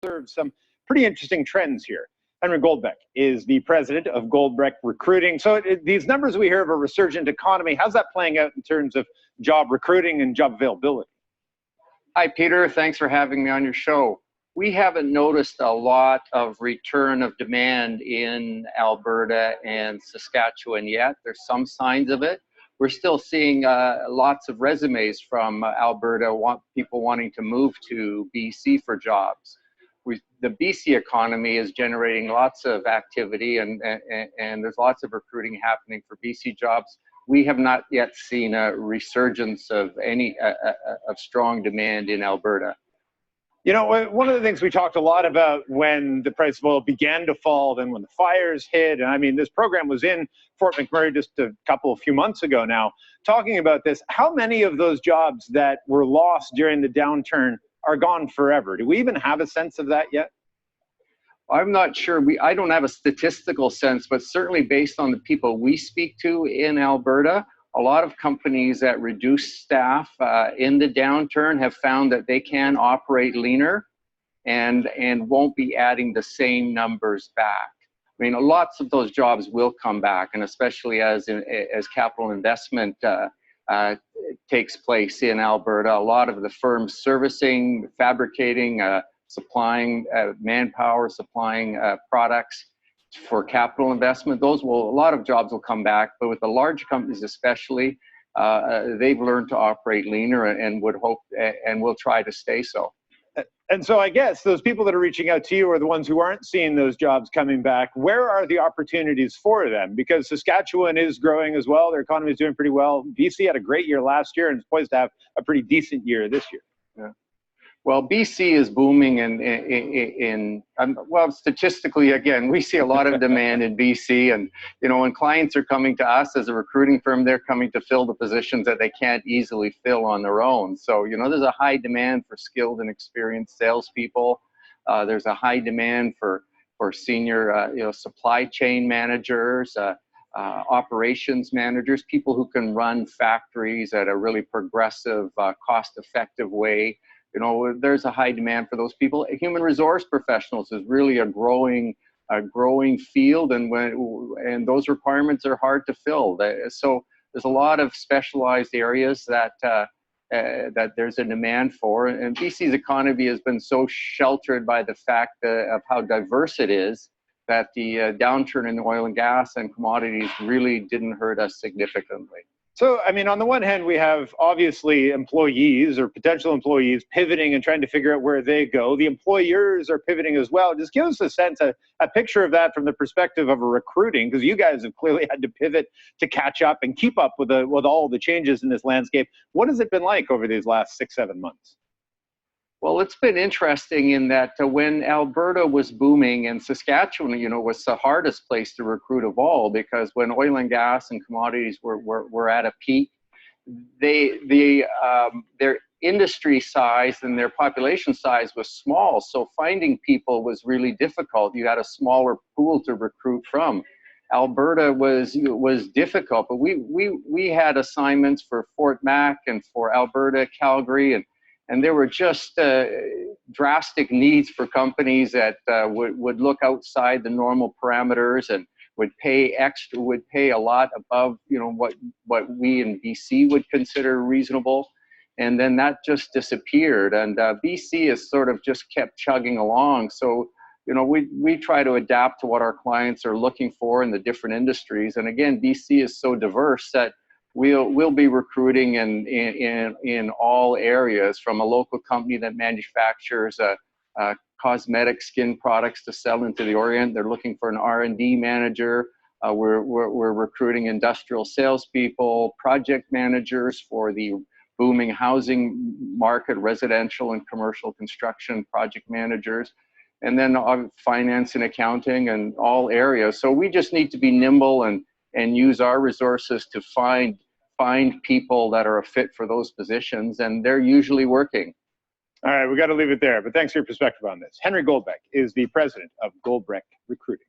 observe some pretty interesting trends here. Henry Goldbeck is the president of Goldbeck Recruiting. So these numbers we hear of a resurgent economy, how's that playing out in terms of job recruiting and job availability? Hi, Peter. Thanks for having me on your show. We haven't noticed a lot of return of demand in Alberta and Saskatchewan yet. There's some signs of it. We're still seeing lots of resumes from Alberta, people wanting to move to BC for jobs. The BC economy is generating lots of activity and there's lots of recruiting happening for BC jobs. We have not yet seen a resurgence of any of strong demand in Alberta. You know, one of the things we talked a lot about when the price of oil began to fall, then when the fires hit, and I mean, this program was in Fort McMurray just a few months ago now, talking about this. How many of those jobs that were lost during the downturn are gone forever? Do we even have a sense of that yet? I'm not sure. I don't have a statistical sense, but certainly based on the people we speak to in Alberta, a lot of companies that reduce staff in the downturn have found that they can operate leaner and won't be adding the same numbers back. I mean, lots of those jobs will come back, and especially as capital investment takes place in Alberta, a lot of the firms servicing, fabricating, supplying manpower, supplying products for capital investment, a lot of jobs will come back, but with the large companies especially, they've learned to operate leaner and would hope and will try to stay so. And so I guess those people that are reaching out to you are the ones who aren't seeing those jobs coming back. Where are the opportunities for them? Because Saskatchewan is growing as well. Their economy is doing pretty well. BC had a great year last year and is poised to have a pretty decent year this year. Yeah. Well, BC is booming well, statistically, again, we see a lot of demand in BC, and, you know, when clients are coming to us as a recruiting firm, they're coming to fill the positions that they can't easily fill on their own. So, you know, there's a high demand for skilled and experienced salespeople. There's a high demand for senior, supply chain managers, operations managers, people who can run factories at a really progressive, cost-effective way. You know, there's a high demand for those people. Human resource professionals is really a growing field, and those requirements are hard to fill. So there's a lot of specialized areas that there's a demand for. And BC's economy has been so sheltered by the fact of how diverse it is that the downturn in the oil and gas and commodities really didn't hurt us significantly. So, I mean, on the one hand, we have obviously employees or potential employees pivoting and trying to figure out where they go. The employers are pivoting as well. Just give us a sense, a picture of that from the perspective of a recruiting, because you guys have clearly had to pivot to catch up and keep up with all the changes in this landscape. What has it been like over these last 6-7 months? Well, it's been interesting in that when Alberta was booming and Saskatchewan, you know, was the hardest place to recruit of all, because when oil and gas and commodities were at a peak, their industry size and their population size was small. So finding people was really difficult. You had a smaller pool to recruit from. Alberta was difficult, but we had assignments for Fort Mac and for Alberta, Calgary, and there were just drastic needs for companies that would look outside the normal parameters and would pay a lot above, you know, what we in BC would consider reasonable. And then that just disappeared. And BC has sort of just kept chugging along. So, you know, we try to adapt to what our clients are looking for in the different industries. And again, BC is so diverse that we'll be recruiting in all areas, from a local company that manufactures cosmetic skin products to sell into the Orient. They're looking for an R&D manager. We're recruiting industrial salespeople, project managers for the booming housing market, residential and commercial construction project managers, and then finance and accounting and all areas. So we just need to be nimble and use our resources to find people that are a fit for those positions, and they're usually working. All right, we got to leave it there, but thanks for your perspective on this. Henry Goldbeck is the president of Goldbeck Recruiting.